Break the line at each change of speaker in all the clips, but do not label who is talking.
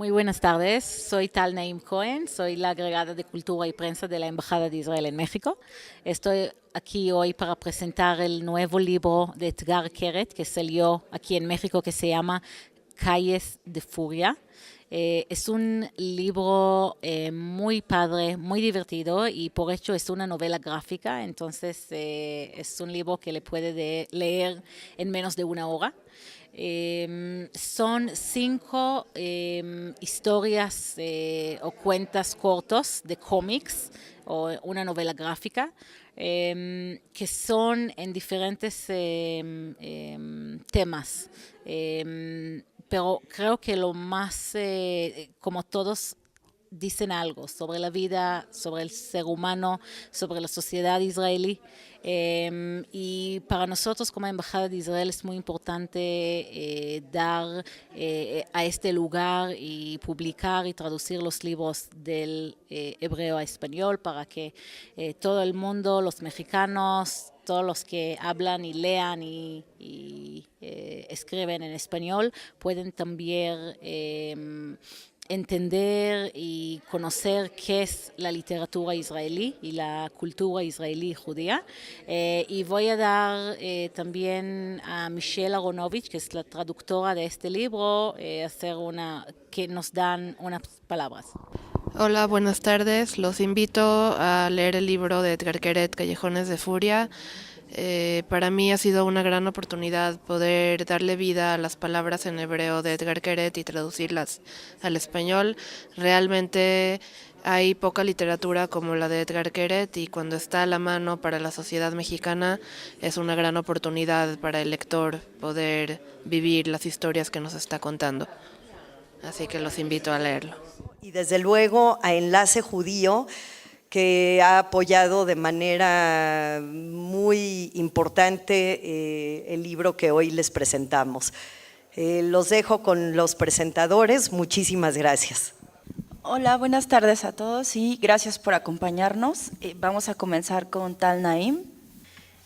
Muy buenas tardes, soy Tal Naim Cohen, soy la agregada de Cultura y Prensa de la Embajada de Israel en México. Estoy aquí hoy para presentar el nuevo libro de Edgar Keret, que salió aquí en México, que se llama Calles de Furia. Es un libro muy padre, muy divertido y por hecho es una novela gráfica, entonces es un libro que le puede leer en menos de una hora. Son 5 historias o cuentas cortos de cómics o una novela gráfica que son en diferentes temas. Pero creo que lo más, como todos dicen algo sobre la vida, sobre el ser humano, sobre la sociedad israelí. Y para nosotros como Embajada de Israel es muy importante dar a este lugar y publicar y traducir los libros del hebreo a español para que todo el mundo, los mexicanos, todos los que hablan y lean y escriben en español pueden también entender y conocer qué es la literatura israelí y la cultura israelí y judía. Y voy a dar también a Michelle Aronovich, que es la traductora de este libro, que nos dan unas palabras.
Hola, buenas tardes. Los invito a leer el libro de Edgar Keret, Callejones de Furia. Para mí ha sido una gran oportunidad poder darle vida a las palabras en hebreo de Edgar Keret y traducirlas al español. Realmente hay poca literatura como la de Edgar Keret y cuando está a la mano para la sociedad mexicana es una gran oportunidad para el lector poder vivir las historias que nos está contando. Así que los invito a leerlo.
Y desde luego a Enlace Judío, que ha apoyado de manera muy importante el libro que hoy les presentamos. Los dejo con los presentadores. Muchísimas gracias.
Hola, buenas tardes a todos y gracias por acompañarnos. Vamos a comenzar con Tal Naim.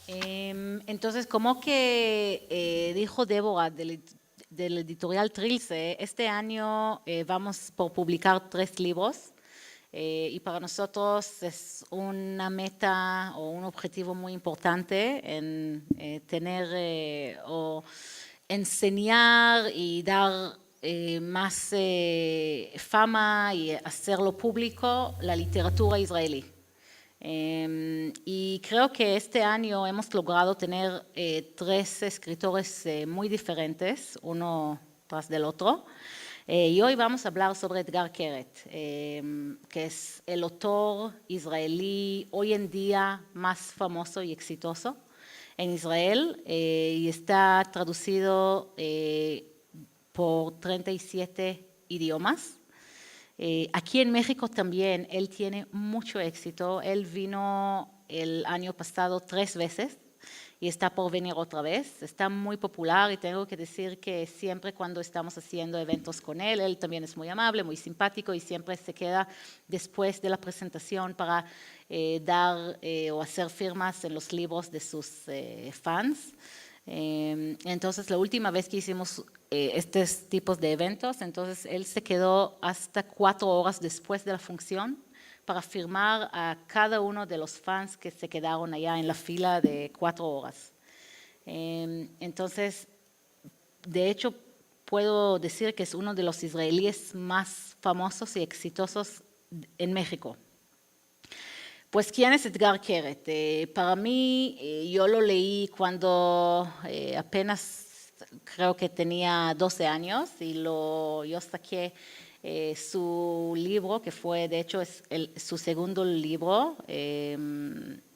Entonces, como que dijo Débora del editorial Trilce, este año vamos por publicar 3 libros y para nosotros es una meta o un objetivo muy importante en tener o enseñar y dar más fama y hacerlo público la literatura israelí. Y creo que este año hemos logrado tener 3 escritores muy diferentes, uno tras del otro. Y hoy vamos a hablar sobre Edgar Keret, que es el autor israelí hoy en día más famoso y exitoso en Israel y está traducido por 37 idiomas. Aquí en México también él tiene mucho éxito. Él vino el año pasado 3 veces y está por venir otra vez. Está muy popular y tengo que decir que siempre cuando estamos haciendo eventos con él, él también es muy amable, muy simpático y siempre se queda después de la presentación para dar o hacer firmas en los libros de sus fans. Entonces la última vez que hicimos estos tipos de eventos, entonces él se quedó hasta 4 horas después de la función para firmar a cada uno de los fans que se quedaron allá en la fila de 4 horas. Entonces, de hecho, puedo decir que es uno de los israelíes más famosos y exitosos en México. Pues, ¿quién es Edgar Keret? Para mí, yo lo leí cuando apenas creo que tenía 12 años y yo saqué su libro, que fue, de hecho, su segundo libro,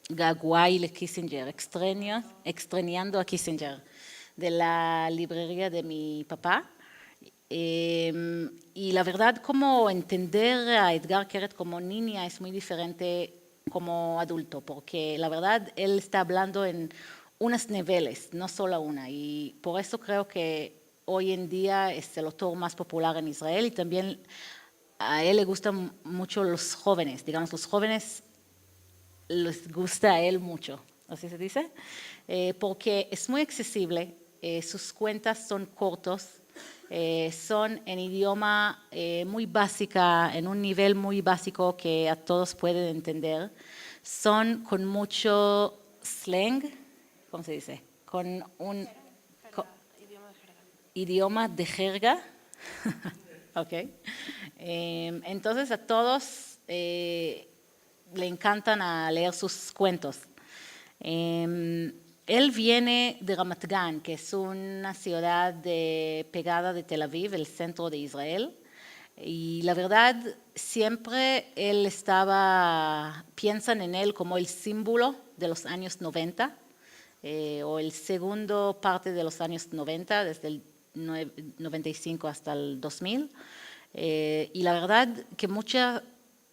Gaguay de Kissinger, Extrañando a Kissinger, de la librería de mi papá. Y la verdad, como entender a Edgar Keret como niña es muy diferente como adulto, porque la verdad él está hablando en unos niveles, no solo una, y por eso creo que hoy en día es el autor más popular en Israel y también a él le gustan mucho los jóvenes, digamos, los jóvenes les gusta a él mucho, así se dice, porque es muy accesible, sus cuentas son cortos, Son en idioma muy básica, en un nivel muy básico que a todos pueden entender. Son con mucho slang, ¿cómo se dice? Con un idioma de jerga. Ok. Entonces a todos le encantan a leer sus cuentos. Él viene de Ramat Gan, que es una ciudad pegada de Tel Aviv, el centro de Israel. Y la verdad, siempre piensan en él como el símbolo de los años 90, o el segundo parte de los años 90, desde el 95 hasta el 2000. Y la verdad que mucha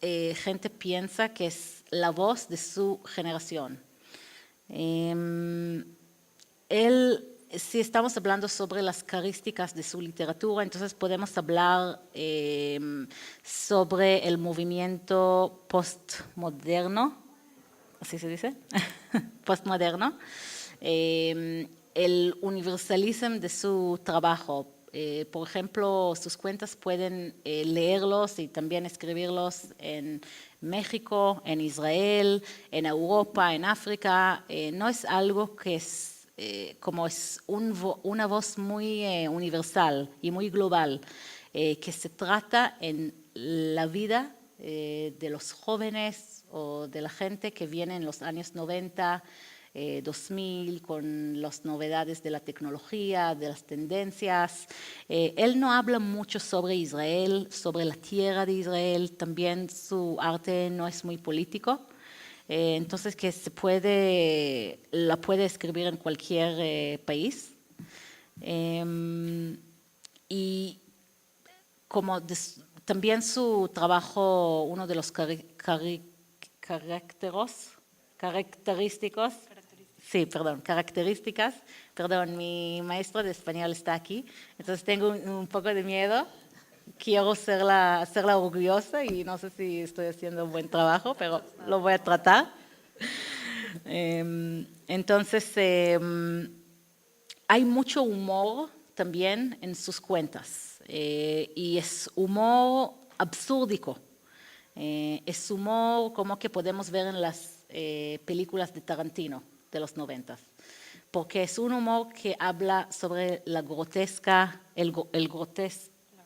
gente piensa que es la voz de su generación. Si estamos hablando sobre las características de su literatura, entonces podemos hablar sobre el movimiento postmoderno, ¿así se dice? Postmoderno. El universalismo de su trabajo. Por ejemplo, sus cuentas pueden leerlos y también escribirlos en México, en Israel, en Europa, en África. No es algo que es una voz muy universal y muy global, que se trata en la vida de los jóvenes o de la gente que viene en los años 90, 2000, con las novedades de la tecnología, de las tendencias. Él no habla mucho sobre Israel, sobre la tierra de Israel, también su arte no es muy político, entonces que la puede escribir en cualquier país. Y como también su trabajo, uno de los características, mi maestro de español está aquí, entonces tengo un poco de miedo, quiero hacerla orgullosa y no sé si estoy haciendo un buen trabajo, pero lo voy a tratar. Entonces, hay mucho humor también en sus cuentas, y es humor absúrdico. Es humor como que podemos ver en las películas de Tarantino de los 90, porque es un humor que habla sobre la grotesca,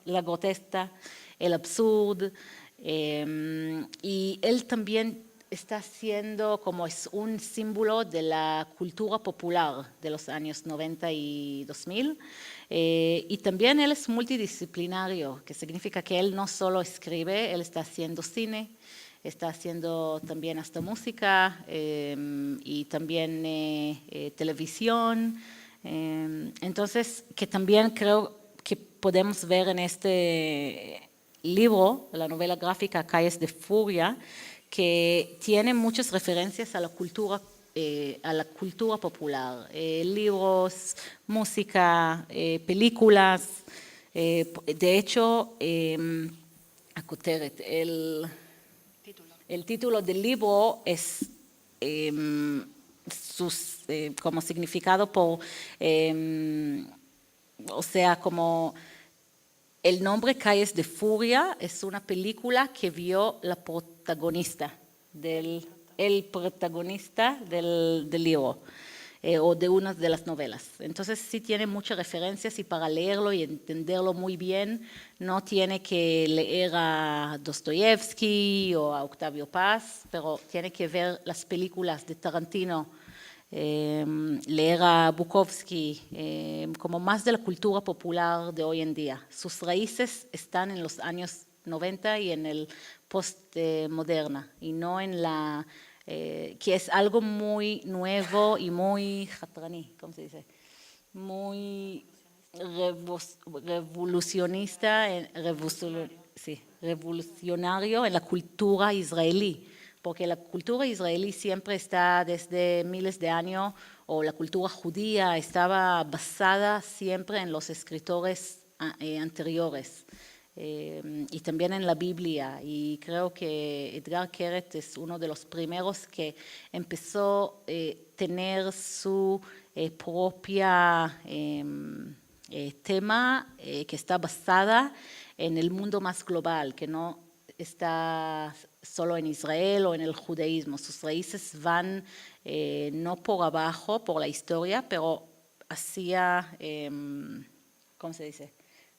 la grotesca, el absurdo, y él también está siendo como es un símbolo de la cultura popular de los años 90 y 2000. Y también él es multidisciplinario, que significa que él no solo escribe, él está haciendo cine, está haciendo también hasta música y también televisión. Entonces, que también creo que podemos ver en este libro, la novela gráfica Calles de Furia, que tiene muchas referencias a la cultura popular, libros, música, películas. De hecho, el título del libro es como significado por, o sea, como el nombre Calles de Furia es una película que vio el protagonista del libro, o de una de las novelas. Entonces sí tiene muchas referencias y para leerlo y entenderlo muy bien no tiene que leer a Dostoyevsky o a Octavio Paz, pero tiene que ver las películas de Tarantino, leer a Bukowski, como más de la cultura popular de hoy en día. Sus raíces están en los años 90 y en el postmoderna, y no en que es algo muy nuevo y muy ¿cómo se dice? Muy revolucionario en la cultura israelí, porque la cultura israelí siempre está desde miles de años, o la cultura judía estaba basada siempre en los escritores anteriores. Y también en la Biblia, y creo que Edgar Keret es uno de los primeros que empezó a tener su propia tema que está basada en el mundo más global, que no está solo en Israel o en el judaísmo. Sus raíces van no por abajo, por la historia, pero hacia, ¿cómo se dice?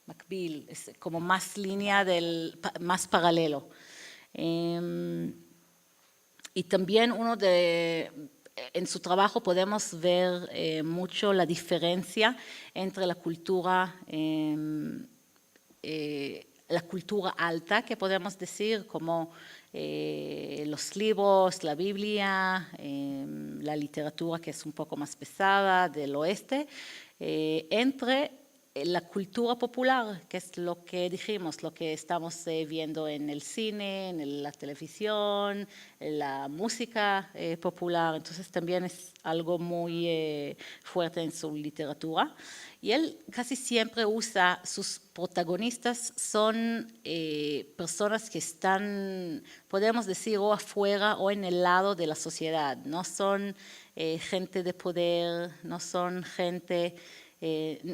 Macbil, es como más línea, más paralelo. Y también en su trabajo podemos ver mucho la diferencia entre la cultura alta, que podemos decir, como los libros, la Biblia, la literatura que es un poco más pesada del oeste, entre la cultura popular, que es lo que dijimos, lo que estamos viendo en el cine, en la televisión, en la música popular. Entonces también es algo muy fuerte en su literatura. Y él casi siempre usa, sus protagonistas son personas que están, podemos decir, o afuera o en el lado de la sociedad. No son gente de poder, no son gente...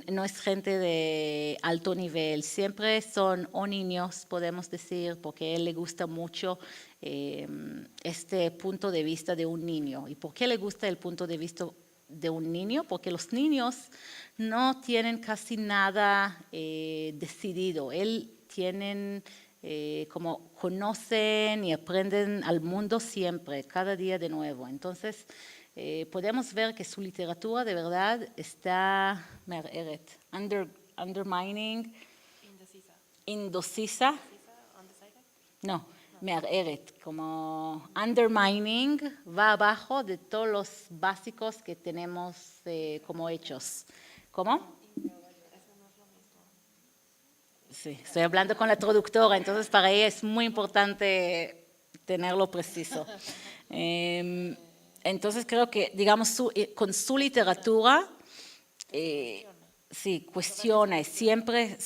no es gente de alto nivel, siempre son o niños, podemos decir, porque a él le gusta mucho este punto de vista de un niño. ¿Y por qué le gusta el punto de vista de un niño? Porque los niños no tienen casi nada decidido. Él tienen como conocen y aprenden al mundo siempre, cada día de nuevo. Entonces, podemos ver que su literatura de verdad está undermining, indecisa, no, מערערת, como undermining, va abajo de todos los básicos que tenemos como hechos. ¿Cómo? Sí, estoy hablando con la traductora, entonces para ella es muy importante tenerlo preciso. Entonces creo que, digamos, con su literatura, sí, cuestiona, siempre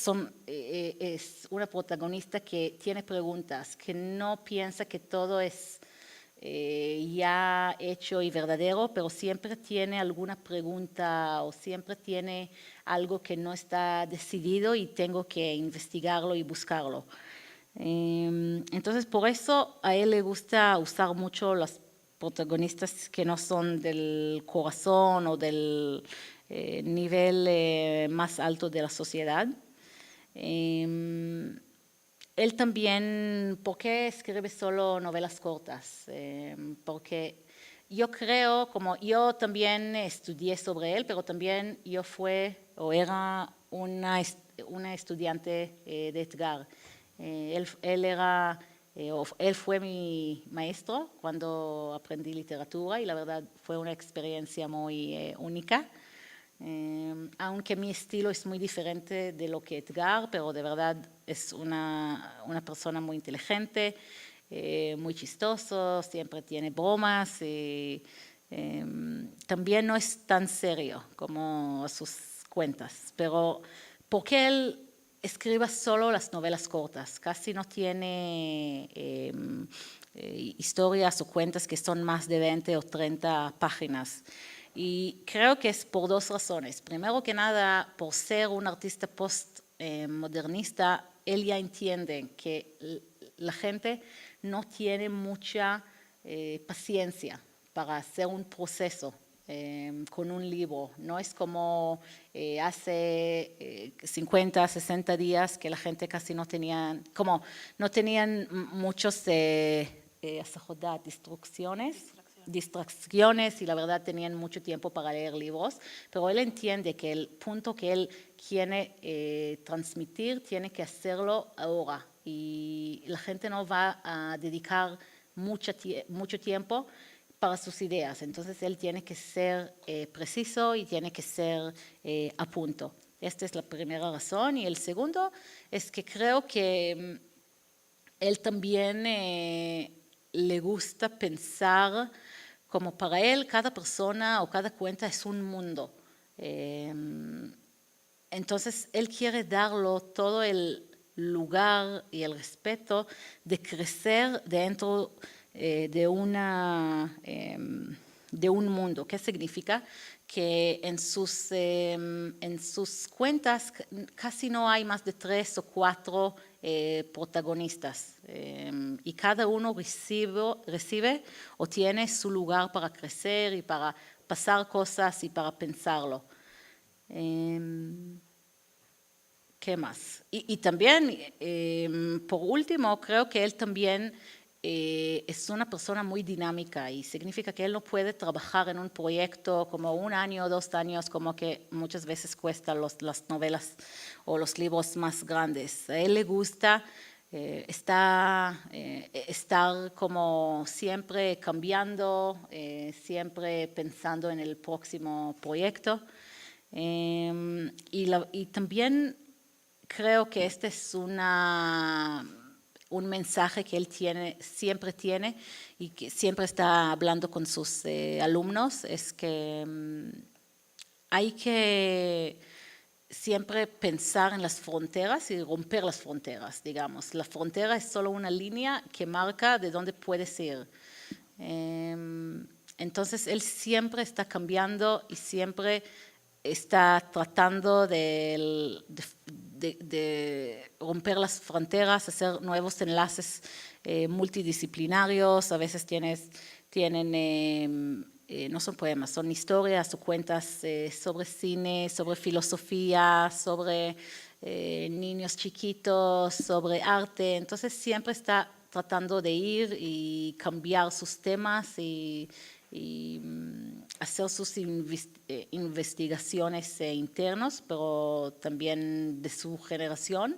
es una protagonista que tiene preguntas, que no piensa que todo es ya hecho y verdadero, pero siempre tiene alguna pregunta o siempre tiene algo que no está decidido y tengo que investigarlo y buscarlo. Entonces, por eso a él le gusta usar mucho las protagonistas que no son del corazón o del nivel más alto de la sociedad. Él también, ¿por qué escribe solo novelas cortas? Porque yo creo, como yo también estudié sobre él, pero también yo era una estudiante de Edgar. Él fue mi maestro cuando aprendí literatura y la verdad fue una experiencia muy única. Aunque mi estilo es muy diferente de lo que Edgar, pero de verdad es una persona muy inteligente, muy chistoso, siempre tiene bromas y también no es tan serio como sus cuentas, pero porque él escribe solo las novelas cortas, casi no tiene historias o cuentas que son más de 20 o 30 páginas. Y creo que es por dos razones. Primero que nada, por ser un artista postmodernista, él ya entiende que la gente no tiene mucha paciencia para hacer un proceso con un libro. No es como hace 50, 60 días que la gente casi no tenían muchos distracciones y la verdad tenían mucho tiempo para leer libros, pero él entiende que el punto que él quiere transmitir tiene que hacerlo ahora y la gente no va a dedicar mucho tiempo para sus ideas, entonces él tiene que ser preciso y tiene que ser a punto. Esta es la primera razón y el segundo es que creo que él también le gusta pensar como para él cada persona o cada cuenta es un mundo. Entonces él quiere darlo todo el lugar y el respeto de crecer dentro de una de un mundo. ¿Qué significa? Que en sus cuentas casi no hay más de 3 o 4 protagonistas y cada uno recibe o tiene su lugar para crecer y para pasar cosas y para pensarlo. ¿Qué más? Y también, por último, creo que él también es una persona muy dinámica y significa que él no puede trabajar en un proyecto como 1 año o 2 años, como que muchas veces cuesta las novelas o los libros más grandes. A él le gusta estar como siempre cambiando, siempre pensando en el próximo proyecto. Y también creo que este es un mensaje que él siempre tiene y que siempre está hablando con sus alumnos, es que hay que siempre pensar en las fronteras y romper las fronteras, digamos. La frontera es solo una línea que marca de dónde puedes ir. Entonces él siempre está cambiando y siempre está tratando de romper las fronteras, hacer nuevos enlaces multidisciplinarios. A veces tienen, no son poemas, son historias o cuentas sobre cine, sobre filosofía, sobre niños chiquitos, sobre arte. Entonces siempre está tratando de ir y cambiar sus temas y hacer sus investigaciones internas, pero también de su generación.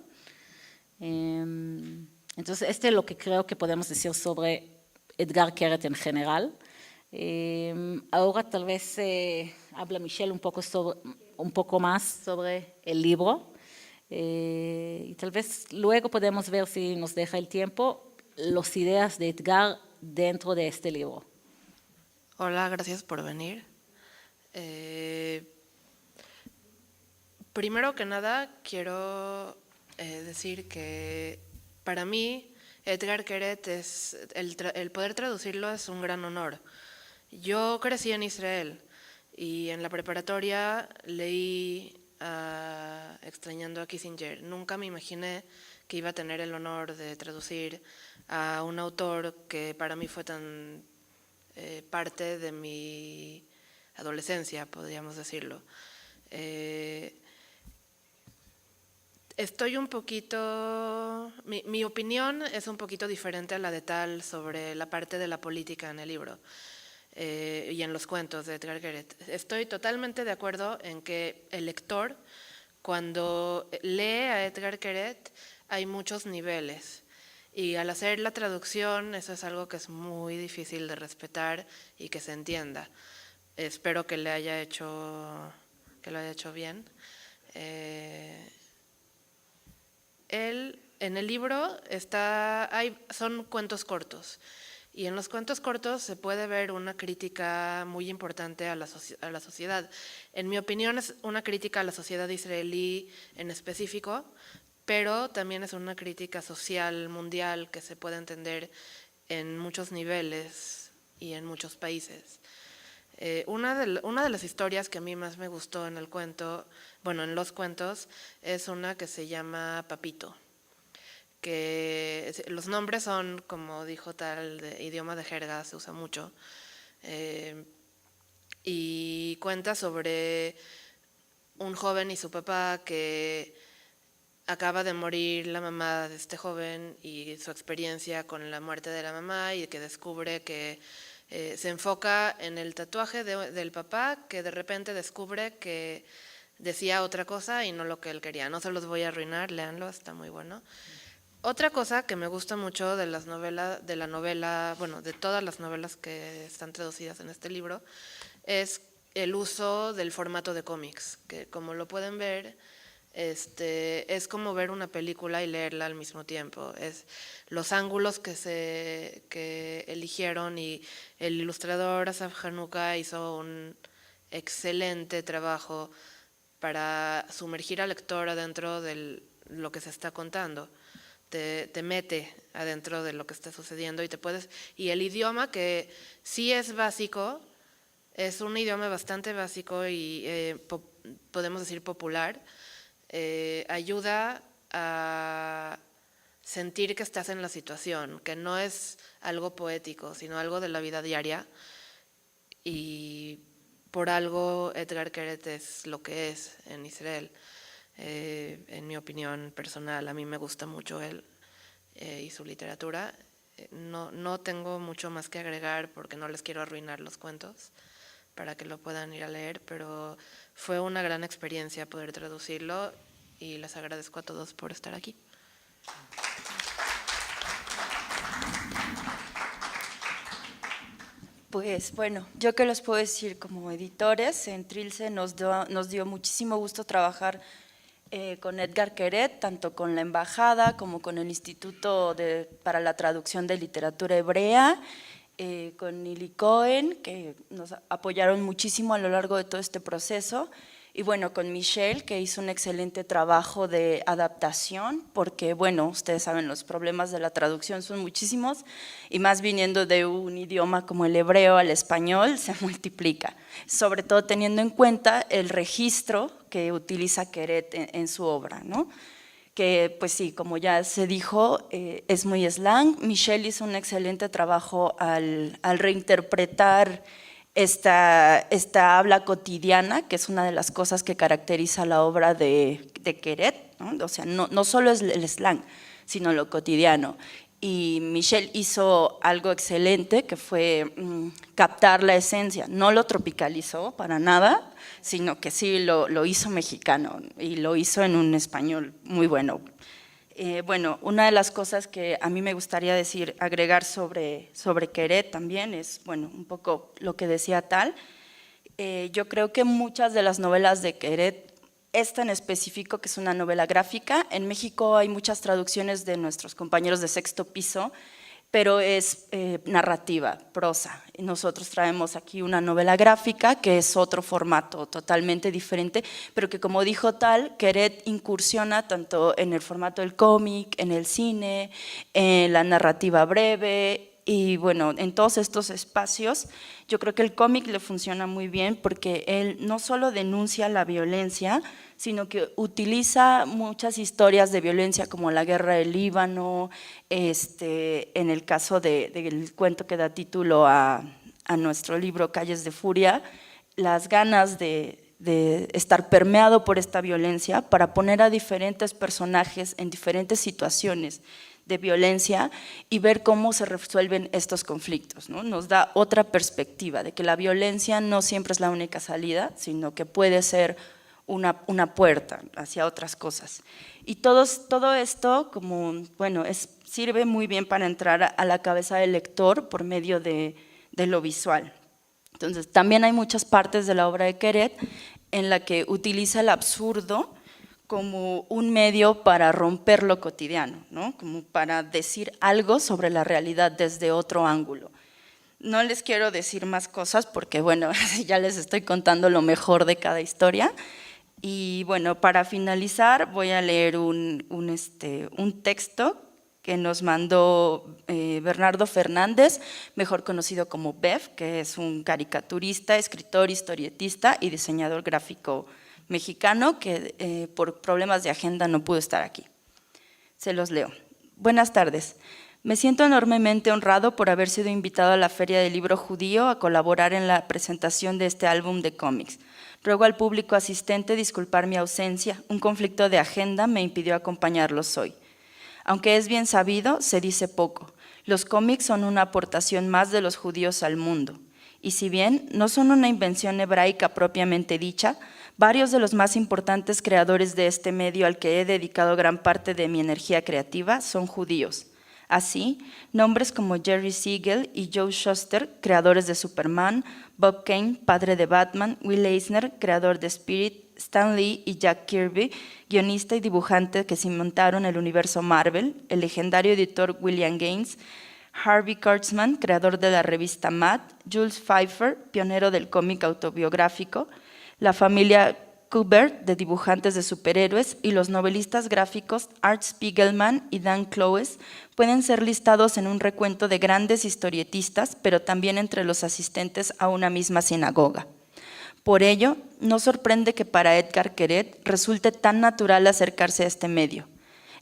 Entonces, este es lo que creo que podemos decir sobre Edgar Keret en general. Ahora tal vez habla Michelle un poco más sobre el libro. Y tal vez luego podemos ver, si nos deja el tiempo, las ideas de Edgar dentro de este libro.
Hola, gracias por venir. Primero que nada, quiero decir que para mí Edgar Keret el poder traducirlo es un gran honor. Yo crecí en Israel y en la preparatoria leí Extrañando a Kissinger. Nunca me imaginé que iba a tener el honor de traducir a un autor que para mí fue tan parte de mi adolescencia, podríamos decirlo. Estoy un poquito, mi opinión es un poquito diferente a la de Tal sobre la parte de la política en el libro y en los cuentos de Edgar Keret. Estoy totalmente de acuerdo en que el lector, cuando lee a Edgar Keret, hay muchos niveles. Y al hacer la traducción, eso es algo que es muy difícil de respetar y que se entienda. Espero que lo haya hecho bien. En el libro son cuentos cortos. Y en los cuentos cortos se puede ver una crítica muy importante a la sociedad. En mi opinión es una crítica a la sociedad israelí en específico, pero también es una crítica social mundial que se puede entender en muchos niveles y en muchos países. Una de las historias que a mí más me gustó en los cuentos, es una que se llama Papito, que los nombres son, como dijo Tal, de idioma de jerga, se usa mucho, y cuenta sobre un joven y su papá que acaba de morir la mamá de este joven y su experiencia con la muerte de la mamá, y que descubre que se enfoca en el tatuaje del papá, que de repente descubre que decía otra cosa y no lo que él quería. No se los voy a arruinar, léanlo, está muy bueno. Otra cosa que me gusta mucho de de todas las novelas que están traducidas en este libro, es el uso del formato de cómics, que como lo pueden ver, es como ver una película y leerla al mismo tiempo. Es los ángulos que eligieron, y el ilustrador Asaf Hanuka hizo un excelente trabajo para sumergir al lector adentro de lo que se está contando. Te mete adentro de lo que está sucediendo y el idioma, que sí es básico, Es un idioma bastante básico y podemos decir popular. Ayuda a sentir que estás en la situación, que no es algo poético, sino algo de la vida diaria. Y por algo Edgar Keret es lo que es en Israel. En mi opinión personal, a mí me gusta mucho él y su literatura. No tengo mucho más que agregar porque no les quiero arruinar los cuentos para que lo puedan ir a leer, pero fue una gran experiencia poder traducirlo y les agradezco a todos por estar aquí.
Pues bueno, yo que les puedo decir como editores, en Trilce nos dio muchísimo gusto trabajar con Edgar Keret, tanto con la Embajada como con el Instituto para la Traducción de Literatura Hebrea, con Nili Cohen, que nos apoyaron muchísimo a lo largo de todo este proceso, y bueno, con Michelle, que hizo un excelente trabajo de adaptación, porque bueno, ustedes saben, los problemas de la traducción son muchísimos, y más viniendo de un idioma como el hebreo al español, se multiplica, sobre todo teniendo en cuenta el registro que utiliza Keret en su obra, ¿no? Que pues sí, como ya se dijo, es muy slang. Michelle hizo un excelente trabajo al reinterpretar esta habla cotidiana, que es una de las cosas que caracteriza la obra de Keret, ¿no? O sea, no solo es el slang, sino lo cotidiano. Y Michelle hizo algo excelente, que fue captar la esencia. No lo tropicalizó para nada, sino que sí lo hizo mexicano y lo hizo en un español muy bueno. Bueno, una de las cosas que a mí me gustaría agregar sobre Keret también es, bueno, un poco lo que decía Tal. Yo creo que muchas de las novelas de Keret, esta en específico, que es una novela gráfica, en México hay muchas traducciones de nuestros compañeros de Sexto Piso, pero es narrativa, prosa. Nosotros traemos aquí una novela gráfica que es otro formato totalmente diferente, pero que, como dijo Tal, Keret incursiona tanto en el formato del cómic, en el cine, en la narrativa breve, y bueno, en todos estos espacios yo creo que el cómic le funciona muy bien porque él no solo denuncia la violencia, sino que utiliza muchas historias de violencia como la guerra del Líbano, en el caso del cuento que da título a nuestro libro Calles de Furia, las ganas de estar permeado por esta violencia para poner a diferentes personajes en diferentes situaciones de violencia y ver cómo se resuelven estos conflictos, ¿no? Nos da otra perspectiva de que la violencia no siempre es la única salida, sino que puede ser una puerta hacia otras cosas. Y todo esto, como, bueno, sirve muy bien para entrar a la cabeza del lector por medio de lo visual. Entonces, también hay muchas partes de la obra de Keret en la que utiliza el absurdo como un medio para romper lo cotidiano, ¿no? Como para decir algo sobre la realidad desde otro ángulo. No les quiero decir más cosas porque, bueno, ya les estoy contando lo mejor de cada historia. Y bueno, para finalizar voy a leer un texto que nos mandó Bernardo Fernández, mejor conocido como Bev, que es un caricaturista, escritor, historietista y diseñador gráfico mexicano que por problemas de agenda no pudo estar aquí. Se los leo. Buenas tardes. Me siento enormemente honrado por haber sido invitado a la Feria del Libro Judío a colaborar en la presentación de este álbum de cómics. Ruego al público asistente disculpar mi ausencia, un conflicto de agenda me impidió acompañarlos hoy. Aunque es bien sabido, se dice poco. Los cómics son una aportación más de los judíos al mundo. Y si bien no son una invención hebraica propiamente dicha, varios de los más importantes creadores de este medio al que he dedicado gran parte de mi energía creativa son judíos. Así, nombres como Jerry Siegel y Joe Shuster, creadores de Superman, Bob Kane, padre de Batman, Will Eisner, creador de Spirit, Stan Lee y Jack Kirby, guionista y dibujante que cimentaron el universo Marvel, el legendario editor William Gaines, Harvey Kurtzman, creador de la revista Mad, Jules Feiffer, pionero del cómic autobiográfico, la familia Kubert, de dibujantes de superhéroes, y los novelistas gráficos Art Spiegelman y Dan Clowes pueden ser listados en un recuento de grandes historietistas, pero también entre los asistentes a una misma sinagoga. Por ello, no sorprende que para Edgar Keret resulte tan natural acercarse a este medio.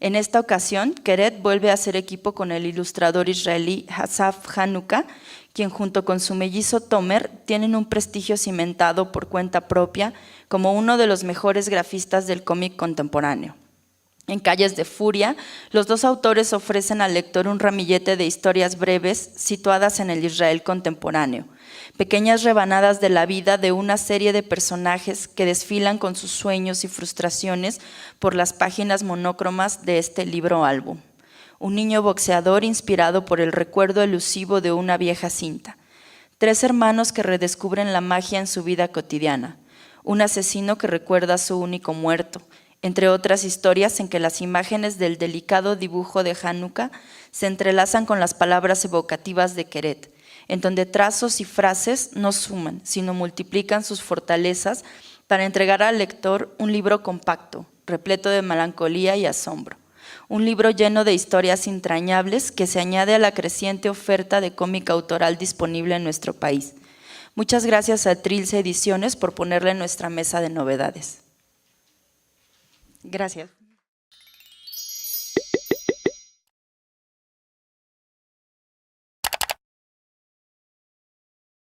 En esta ocasión, Keret vuelve a hacer equipo con el ilustrador israelí Asaf Hanuka, quien junto con su mellizo Tomer tienen un prestigio cimentado por cuenta propia como uno de los mejores grafistas del cómic contemporáneo. En Calles de Furia, los dos autores ofrecen al lector un ramillete de historias breves situadas en el Israel contemporáneo, pequeñas rebanadas de la vida de una serie de personajes que desfilan con sus sueños y frustraciones por las páginas monócromas de este libro-álbum. Un niño boxeador inspirado por el recuerdo elusivo de una vieja cinta. 3 hermanos que redescubren la magia en su vida cotidiana. Un asesino que recuerda a su único muerto, entre otras historias en que las imágenes del delicado dibujo de Hanuka se entrelazan con las palabras evocativas de Keret, en donde trazos y frases no suman, sino multiplican sus fortalezas para entregar al lector un libro compacto, repleto de melancolía y asombro. Un libro lleno de historias entrañables que se añade a la creciente oferta de cómic autoral disponible en nuestro país. Muchas gracias a Trilce Ediciones por ponerle en nuestra mesa de novedades. Gracias.